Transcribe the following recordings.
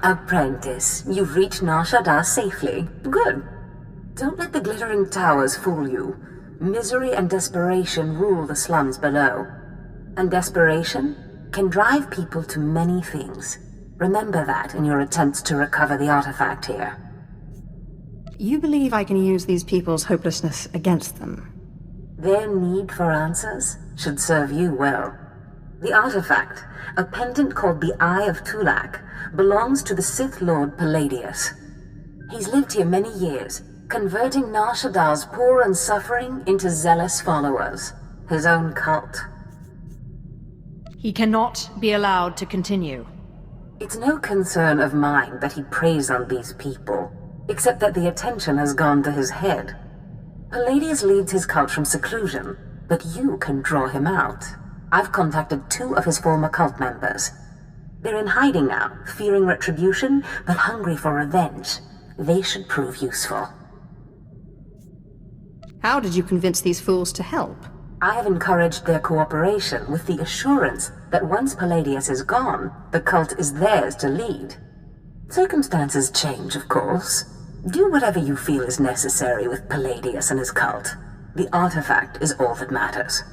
Apprentice, you've reached Shaddaa safely. Good. Don't let the glittering towers fool you. Misery and desperation rule the slums below. And desperation can drive people to many things. Remember that in your attempts to recover the artifact here. You believe I can use these people's hopelessness against them? Their need for answers should serve you well. The artifact, a pendant called the Eye of Tulak, belongs to the Sith Lord Paladius. He's lived here many years, converting Shaddaa's poor and suffering into zealous followers. His own cult. He cannot be allowed to continue. It's no concern of mine that he preys on these people, except that the attention has gone to his head. Paladius leads his cult from seclusion, but you can draw him out. I've contacted 2 of his former cult members. They're in hiding now, fearing retribution, but hungry for revenge. They should prove useful. How did you convince these fools to help? I have encouraged their cooperation with the assurance that once Paladius is gone, the cult is theirs to lead. Circumstances change, of course. Do whatever you feel is necessary with Paladius and his cult. The artifact is all that matters.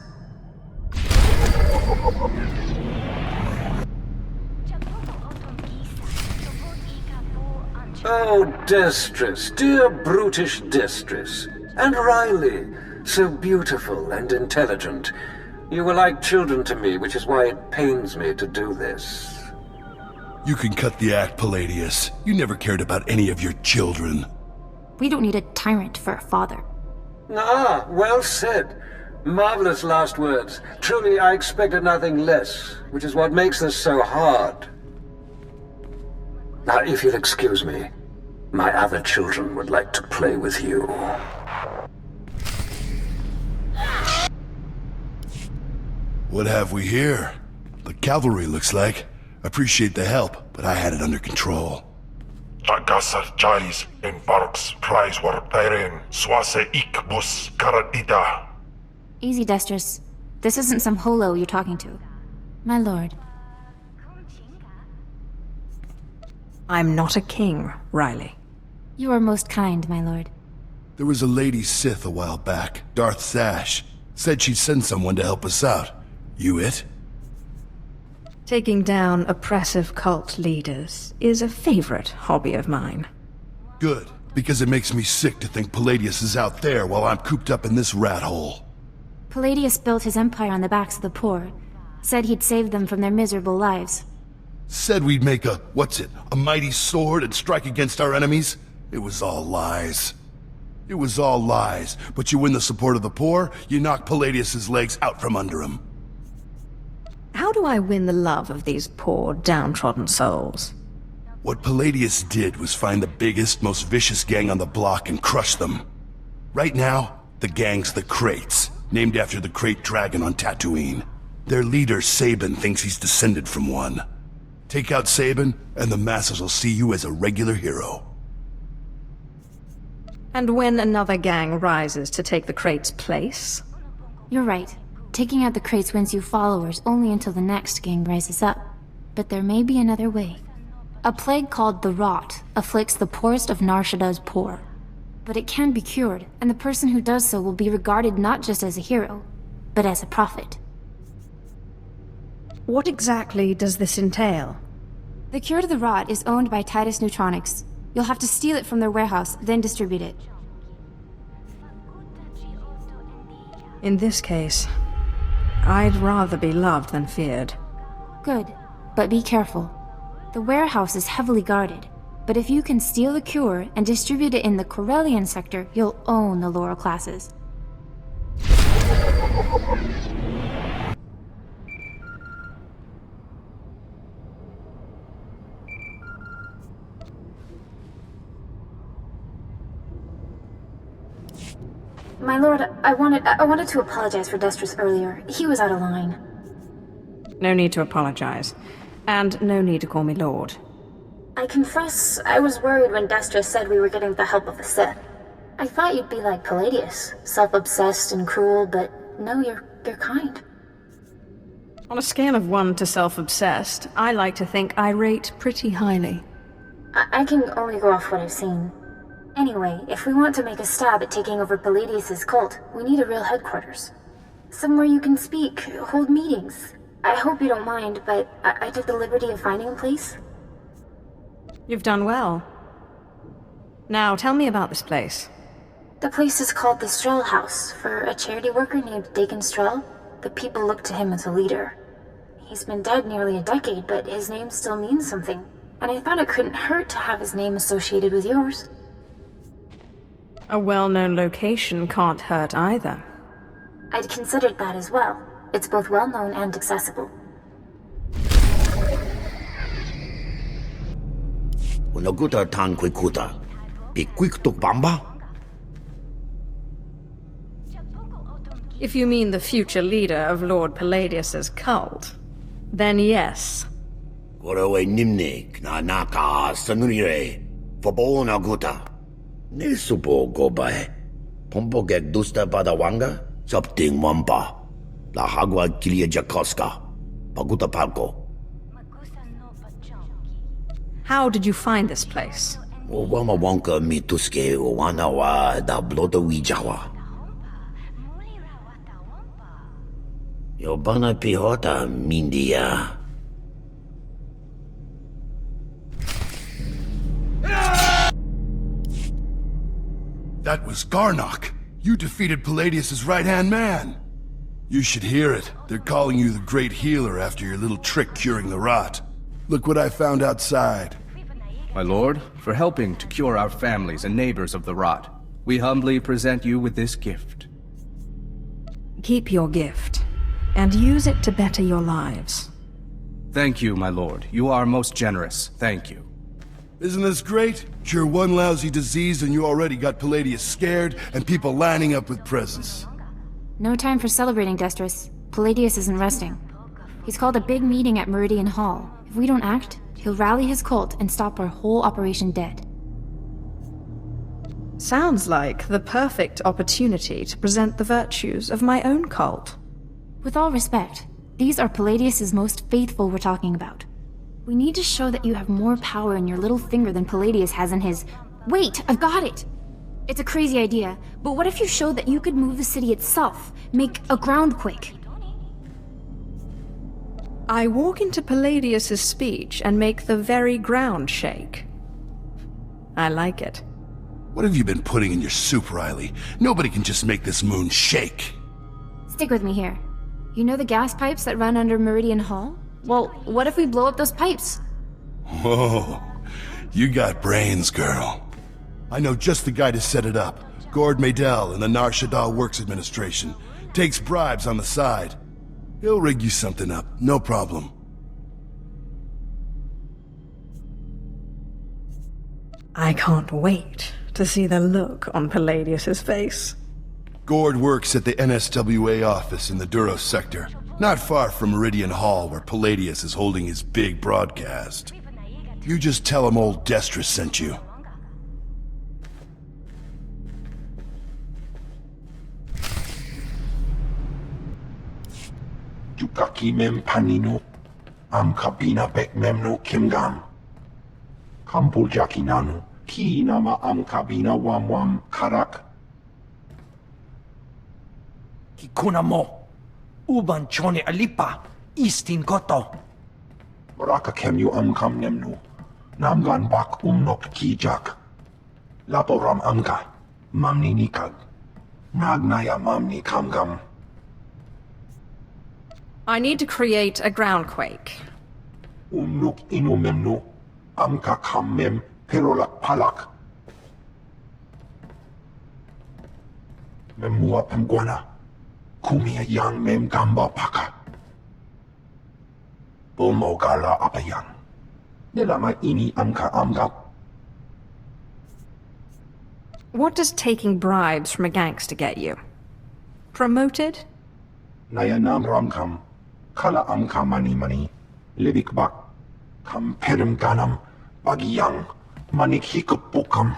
Oh, Destress, dear brutish Destress. And Rylee, so beautiful and intelligent. You were like children to me, which is why it pains me to do this. You can cut the act, Paladius. You never cared about any of your children. We don't need a tyrant for a father. Ah, well said. Marvelous last words. Truly, I expected nothing less, which is what makes this so hard. Now, if you'll excuse me, my other children would like to play with you. What have we here? The cavalry, looks like. Appreciate the help, but I had it under control. Tagasa Jaris in Barks Prize war Tyren Swase Ik Bus Karadida. Easy, Destress. This isn't some holo you're talking to. My lord. I'm not a king, Rylee. You are most kind, my lord. There was a lady Sith a while back, Darth Sash. Said she'd send someone to help us out. You it? Taking down oppressive cult leaders is a favorite hobby of mine. Good, because it makes me sick to think Paladius is out there while I'm cooped up in this rat hole. Paladius built his empire on the backs of the poor. Said he'd save them from their miserable lives. Said we'd make a mighty sword and strike against our enemies? It was all lies. It was all lies, but you win the support of the poor, you knock Paladius's legs out from under him. How do I win the love of these poor, downtrodden souls? What Paladius did was find the biggest, most vicious gang on the block and crush them. Right now, the gang's the Crates, named after the Crate Dragon on Tatooine. Their leader, Sabin, thinks he's descended from one. Take out Sabin, and the masses will see you as a regular hero. And when another gang rises to take the Crate's place? You're right. Taking out the Crates wins you followers only until the next gang rises up. But there may be another way. A plague called the Rot afflicts the poorest of Nar Shaddaa's poor. But it can be cured, and the person who does so will be regarded not just as a hero, but as a prophet. What exactly does this entail? The cure to the Rot is owned by Titus Neutronics. You'll have to steal it from their warehouse, then distribute it. In this case, I'd rather be loved than feared. Good, but be careful. The warehouse is heavily guarded, but if you can steal the cure and distribute it in the Corellian sector, you'll own the lower classes. My lord, I wanted to apologize for Destress earlier. He was out of line. No need to apologize. And no need to call me lord. I confess, I was worried when Destress said we were getting the help of the Sith. I thought you'd be like Paladius, self-obsessed and cruel, but no, you're kind. On a scale of 1 to self-obsessed, I like to think I rate pretty highly. I can only go off what I've seen. Anyway, if we want to make a stab at taking over Paladius' cult, we need a real headquarters. Somewhere you can speak, hold meetings. I hope you don't mind, but I took the liberty of finding a place. You've done well. Now, tell me about this place. The place is called the Strel House, for a charity worker named Dakin Strel. The people look to him as a leader. He's been dead nearly a decade, but his name still means something. And I thought it couldn't hurt to have his name associated with yours. A well-known location can't hurt either. I'd considered that as well. It's both well-known and accessible. Unaguta tan quikuta. Be quick to bamba? If you mean the future leader of Lord Paladius's cult, then yes. Gorawe nimne na naka sanurire. Fabo naguta. Nisupo gobae. Pompo gek dusta badawanga. Something wampa. La hagwa kilia jakoska. Paguta palko. How did you find this place? Wama wonka mituske wana wa da bloda wijawa. Yobana pihota mindia. That was Garnock. You defeated Paladius' right-hand man. You should hear it. They're calling you the Great Healer after your little trick curing the rot. Look what I found outside. My lord, for helping to cure our families and neighbors of the rot, we humbly present you with this gift. Keep your gift, and use it to better your lives. Thank you, my lord. You are most generous. Thank you. Isn't this great? Cure one lousy disease and you already got Paladius scared and people lining up with presents. No time for celebrating, Destris. Paladius isn't resting. He's called a big meeting at Meridian Hall. If we don't act, he'll rally his cult and stop our whole operation dead. Sounds like the perfect opportunity to present the virtues of my own cult. With all respect, these are Paladius' most faithful we're talking about. We need to show that you have more power in your little finger than Paladius has in his... Wait, I've got it! It's a crazy idea, but what if you showed that you could move the city itself? Make a ground quake? I walk into Paladius's speech and make the very ground shake. I like it. What have you been putting in your soup, Rylee? Nobody can just make this moon shake. Stick with me here. You know the gas pipes that run under Meridian Hall? Well, what if we blow up those pipes? Whoa, you got brains, girl. I know just the guy to set it up. Gord Maydell in the Shaddaa Works Administration. Takes bribes on the side. He'll rig you something up, no problem. I can't wait to see the look on Paladius's face. Gord works at the NSWA office in the Duros sector, not far from Meridian Hall where Paladius is holding his big broadcast. You just tell him old Destris sent you. Yukaki mem panino, am kabina bek memno kimgam. Kampujaki nanu, ki nama am kabina wam karak. Kikuna mo, uban chone alipa, istin koto. Raka kem yu am kam nemnu, namgan bak nok kijak. Laporam amga, mamni nikag. Nagnaya mamni kamgam. I need to create a ground quake. Nuk inu memnu, amka kam mem perolak palak. Memua pemguana, kumia yang mem gamba paka. Bomogala apayang. Nelama ini amka amgap. What does taking bribes from a gangster get you? Promoted? Nayanam ramkam. Kala amka mani. Libik bak. Kam perim ganam. Bagiyang. Manik hikupukam.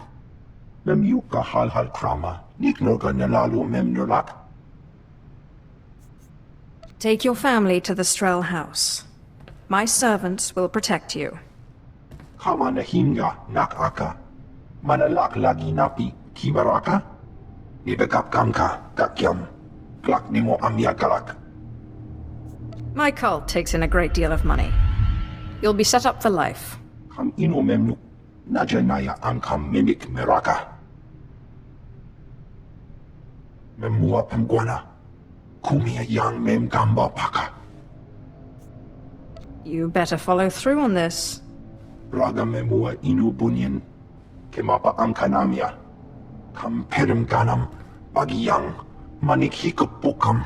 Mem yuka hal krama. Niknoga nelalu mem nulak. Take your family to the Strel house. My servants will protect you. Kama na hinga nakaka. Manalak lagi napi kibaraka. Ibekap kamka kakyam. Klak nimo amyakalak. My cult takes in a great deal of money. You'll be set up for life. Kam ino memnu. Najanaya angkam mimik meraka. Memua pemguana. Kumia yang mem gamba paka. You better follow through on this. Raga memua inu bunyan. Kemapa angkanamia. Kam perem ganam. Bagiyang. Manik hikapukam.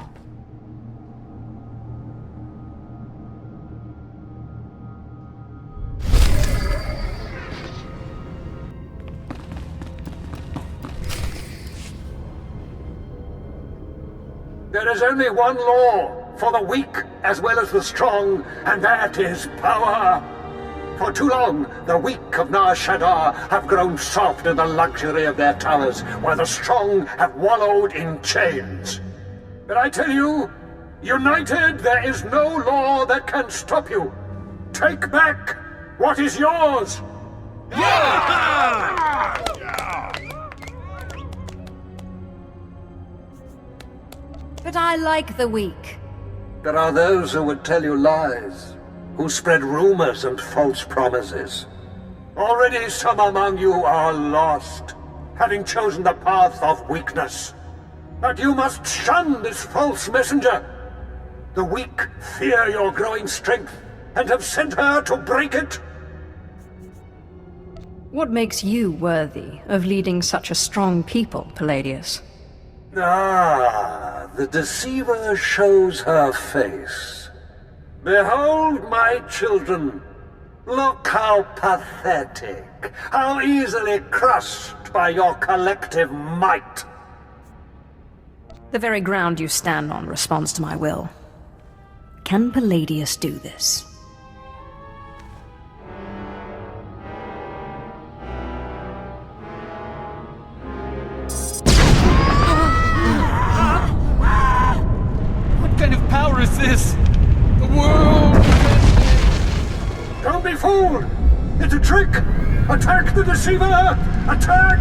There is only one law for the weak as well as the strong, and that is power. For too long, the weak of Nar Shaddaa have grown soft in the luxury of their towers, while the strong have wallowed in chains. But I tell you, united, there is no law that can stop you. Take back what is yours! But I like the weak. There are those who would tell you lies, who spread rumors and false promises. Already some among you are lost, having chosen the path of weakness. But you must shun this false messenger. The weak fear your growing strength, and have sent her to break it. What makes you worthy of leading such a strong people, Paladius? Ah, the deceiver shows her face. Behold, my children. Look how pathetic, how easily crushed by your collective might. The very ground you stand on responds to my will. Can Paladius do this? What kind of power is this? The world! Don't be fooled! It's a trick! Attack the deceiver! Attack!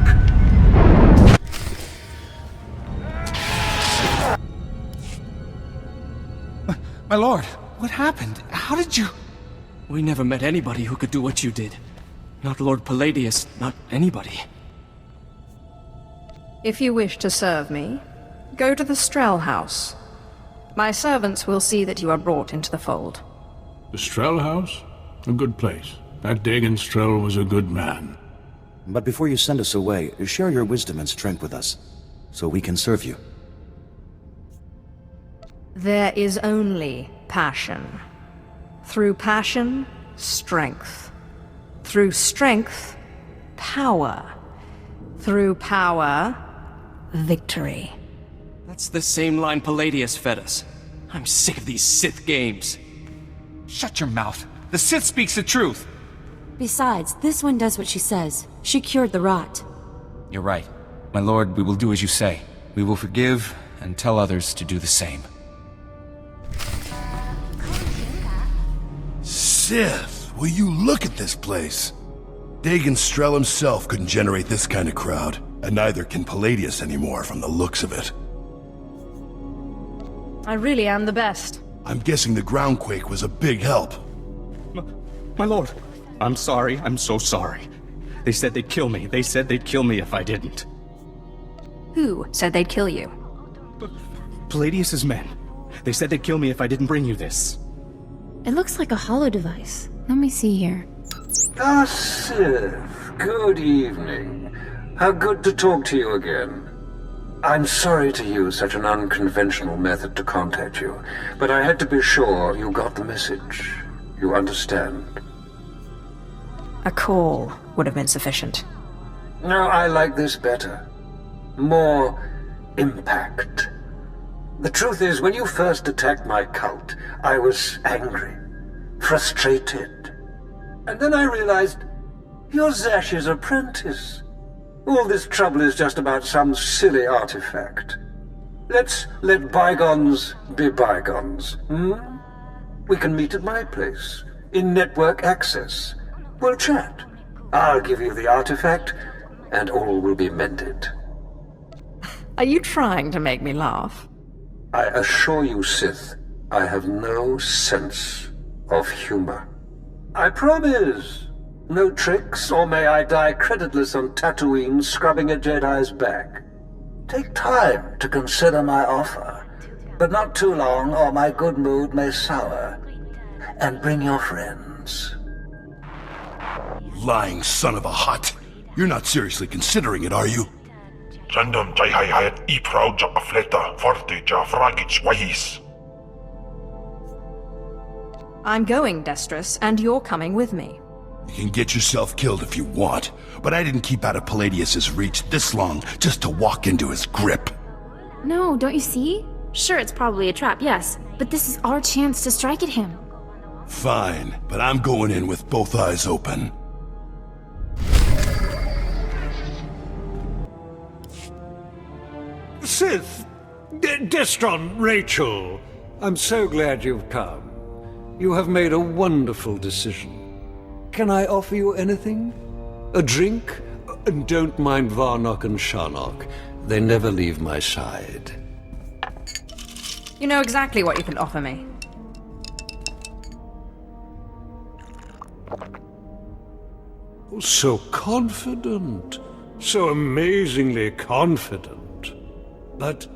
My lord, what happened? How did you... We never met anybody who could do what you did. Not Lord Paladius, not anybody. If you wish to serve me, go to the Strel house. My servants will see that you are brought into the fold. The Strel house? A good place. That Dagon Strel was a good man. But before you send us away, share your wisdom and strength with us, so we can serve you. There is only passion. Through passion, strength. Through strength, power. Through power, victory. That's the same line Paladius fed us. I'm sick of these Sith games. Shut your mouth. The Sith speaks the truth. Besides, this one does what she says. She cured the rot. You're right. My lord, we will do as you say. We will forgive and tell others to do the same. Sith, will you look at this place? Dagon Strel himself couldn't generate this kind of crowd, and neither can Paladius anymore from the looks of it. I really am the best. I'm guessing the ground quake was a big help. My lord, I'm sorry, I'm so sorry. They said they'd kill me. They said they'd kill me if I didn't. Who said they'd kill you? Paladius's men. They said they'd kill me if I didn't bring you this. It looks like a hollow device. Let me see here. Ah, Sith. Good evening. How good to talk to you again. I'm sorry to use such an unconventional method to contact you, but I had to be sure you got the message. You understand? A call would have been sufficient. No, I like this better. More impact. The truth is, when you first attacked my cult, I was angry, frustrated. And then I realized, you're Zash's apprentice. All this trouble is just about some silly artifact. Let's let bygones be bygones, We can meet at my place, in network access. We'll chat. I'll give you the artifact, and all will be mended. Are you trying to make me laugh? I assure you, Sith, I have no sense of humor. I promise. No tricks, or may I die creditless on Tatooine scrubbing a Jedi's back. Take time to consider my offer, but not too long or my good mood may sour. And bring your friends. Lying son of a hut. You're not seriously considering it, are you? I'm going, Destrus, and you're coming with me. You can get yourself killed if you want, but I didn't keep out of Paladius's reach this long just to walk into his grip. No, don't you see? Sure, it's probably a trap, yes, but this is our chance to strike at him. Fine, but I'm going in with both eyes open. Sith! Destron, Rachel! I'm so glad you've come. You have made a wonderful decision. Can I offer you anything? A drink? And don't mind Varnock and Sharnock. They never leave my side. You know exactly what you can offer me. So confident. So amazingly confident. But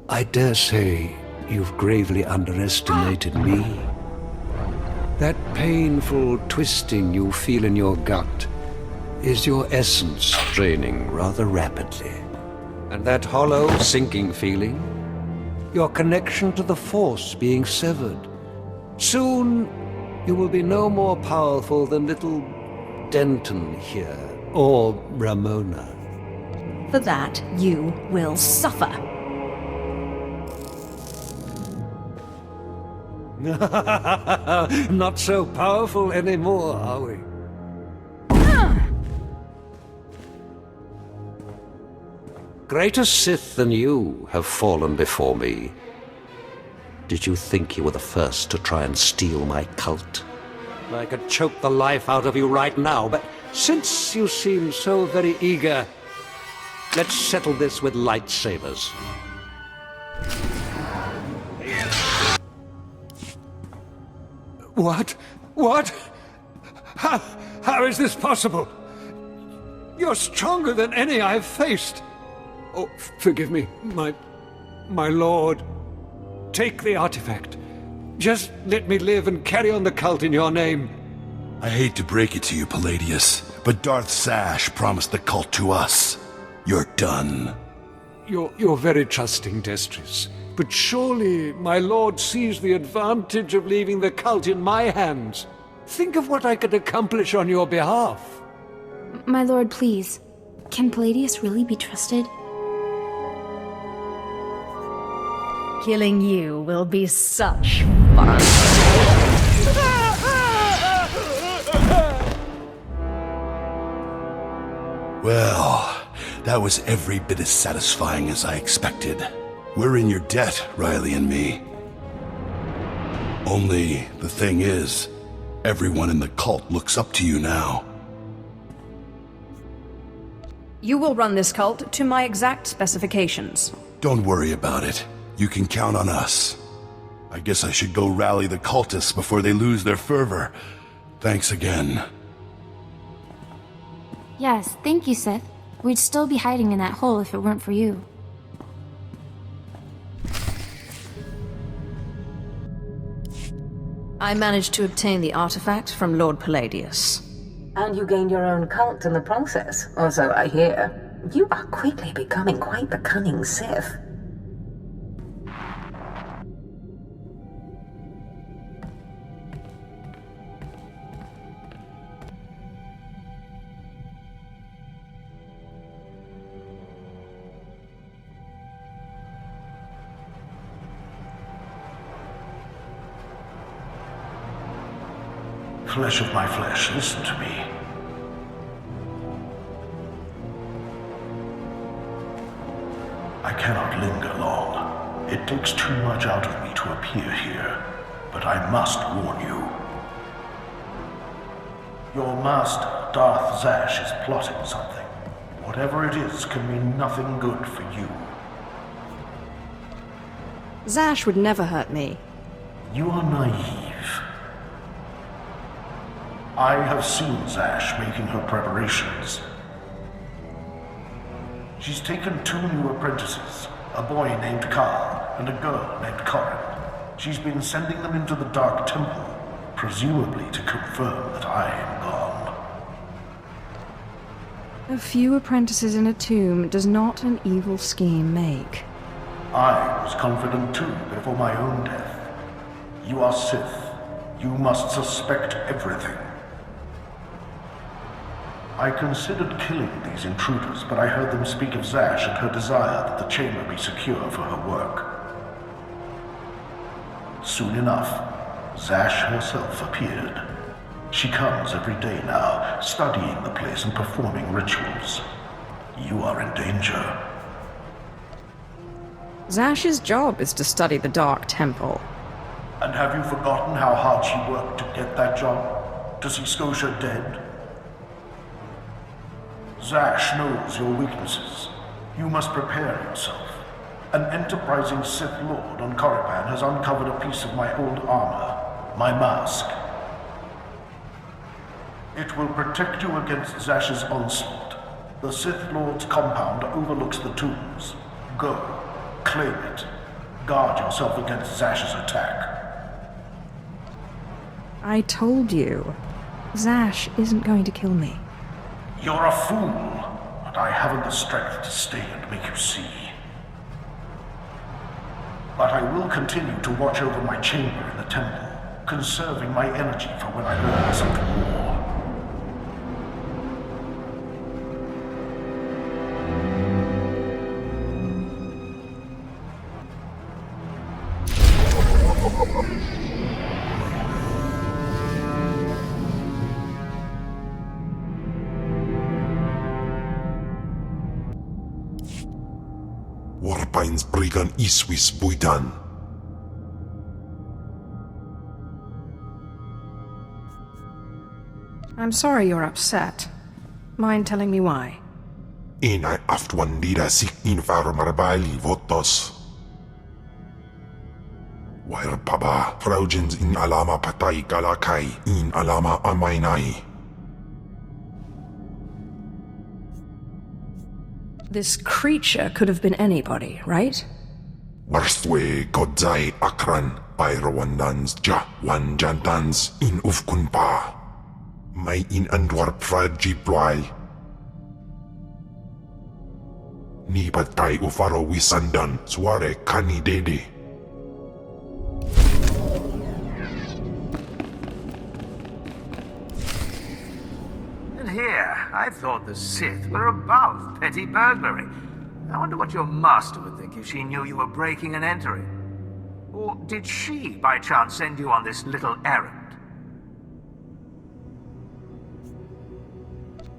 I dare say you've gravely underestimated me. That painful twisting you feel in your gut is your essence draining rather rapidly. And that hollow, sinking feeling, your connection to the Force being severed. Soon, you will be no more powerful than little Denton here, or Ramona. For that, you will suffer. Not so powerful anymore, are we? Greater Sith than you have fallen before me. Did you think you were the first to try and steal my cult? I could choke the life out of you right now, but since you seem so very eager, let's settle this with lightsabers. What? What? How is this possible? You're stronger than any I've faced. Oh, forgive me, my lord. Take the artifact. Just let me live and carry on the cult in your name. I hate to break it to you, Paladius, but Darth Sash promised the cult to us. You're done. You're very trusting, Destrus. But surely my lord sees the advantage of leaving the cult in my hands. Think of what I could accomplish on your behalf. My lord, please. Can Paladius really be trusted? Killing you will be such fun. Well, that was every bit as satisfying as I expected. We're in your debt, Rylee and me. Only, the thing is, everyone in the cult looks up to you now. You will run this cult to my exact specifications. Don't worry about it. You can count on us. I guess I should go rally the cultists before they lose their fervor. Thanks again. Yes, thank you, Sith. We'd still be hiding in that hole if it weren't for you. I managed to obtain the artifact from Lord Paladius. And you gained your own cult in the process, or so I hear. You are quickly becoming quite the cunning Sith. Flesh of my flesh, listen to me. I cannot linger long. It takes too much out of me to appear here, but I must warn you. Your master, Darth Zash, is plotting something. Whatever it is can mean nothing good for you. Zash would never hurt me. You are naive. I have seen Zash making her preparations. She's taken 2 new apprentices, a boy named Karl and a girl named Corin. She's been sending them into the Dark Temple, presumably to confirm that I am gone. A few apprentices in a tomb does not an evil scheme make. I was confident too before my own death. You are Sith. You must suspect everything. I considered killing these intruders, but I heard them speak of Zash and her desire that the chamber be secure for her work. Soon enough, Zash herself appeared. She comes every day now, studying the place and performing rituals. You are in danger. Zash's job is to study the Dark Temple. And have you forgotten how hard she worked to get that job? To see Scotia dead? Zash knows your weaknesses. You must prepare yourself. An enterprising Sith Lord on Korriban has uncovered a piece of my old armor, my mask. It will protect you against Zash's onslaught. The Sith Lord's compound overlooks the tombs. Go, claim it. Guard yourself against Zash's attack. I told you, Zash isn't going to kill me. You're a fool, but I haven't the strength to stay and make you see. But I will continue to watch over my chamber in the temple, conserving my energy for when I learn something more. Warpain's Brigan Iswis Buidan. I'm sorry you're upset. Mind telling me why? Inai aftwandida sik infar marbali votos. Wair paba, fraujens in alama patay galakai, in alama amainai. This creature could have been anybody, right? Warstwe godzai akran, pyrawandans ja wanjantans in ufkunpa. May in andwar fraji ploy. Ni patay ufaro wisandan, sware kani dede. Here, I thought the Sith were above petty burglary. I wonder what your master would think if she knew you were breaking and entering. Or did she, by chance, send you on this little errand?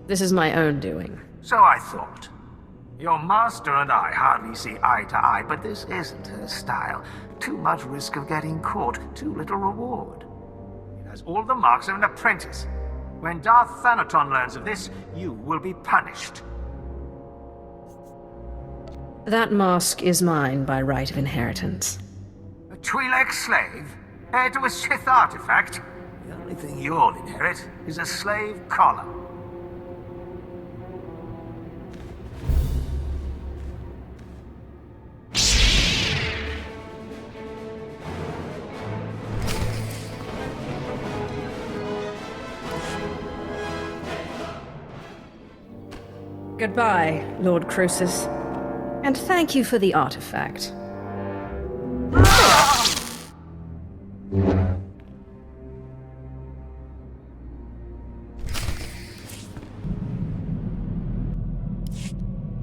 This is my own doing. So I thought. Your master and I hardly see eye to eye, but this isn't her style. Too much risk of getting caught, too little reward. It has all the marks of an apprentice. When Darth Thanaton learns of this, you will be punished. That mask is mine by right of inheritance. A Twi'lek slave? Heir to a Sith artifact? The only thing you'll inherit is a slave collar. Goodbye, Lord Crucis. And thank you for the artifact.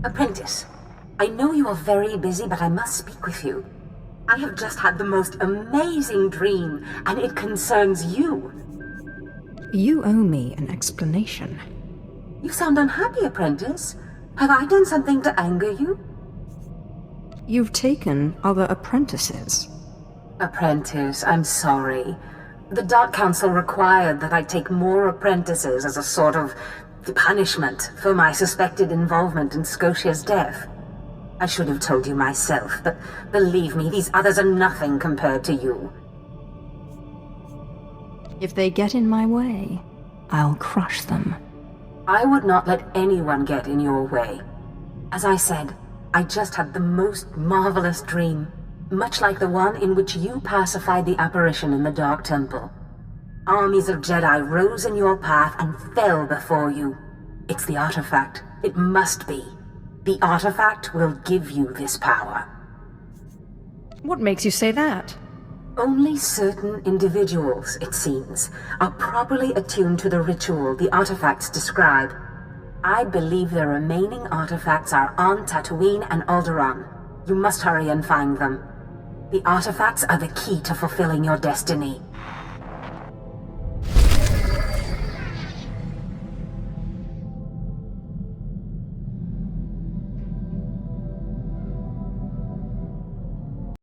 Apprentice, I know you are very busy, but I must speak with you. I have just had the most amazing dream, and it concerns you. You owe me an explanation. You sound unhappy, Apprentice. Have I done something to anger you? You've taken other apprentices. Apprentice, I'm sorry. The Dark Council required that I take more apprentices as a sort of punishment for my suspected involvement in Scotia's death. I should have told you myself, but believe me, these others are nothing compared to you. If they get in my way, I'll crush them. I would not let anyone get in your way. As I said, I just had the most marvelous dream, much like the one in which you pacified the apparition in the Dark Temple. Armies of Jedi rose in your path and fell before you. It's the artifact. It must be. The artifact will give you this power. What makes you say that? Only certain individuals, it seems, are properly attuned to the ritual the artifacts describe. I believe the remaining artifacts are on Tatooine and Alderaan. You must hurry and find them. The artifacts are the key to fulfilling your destiny.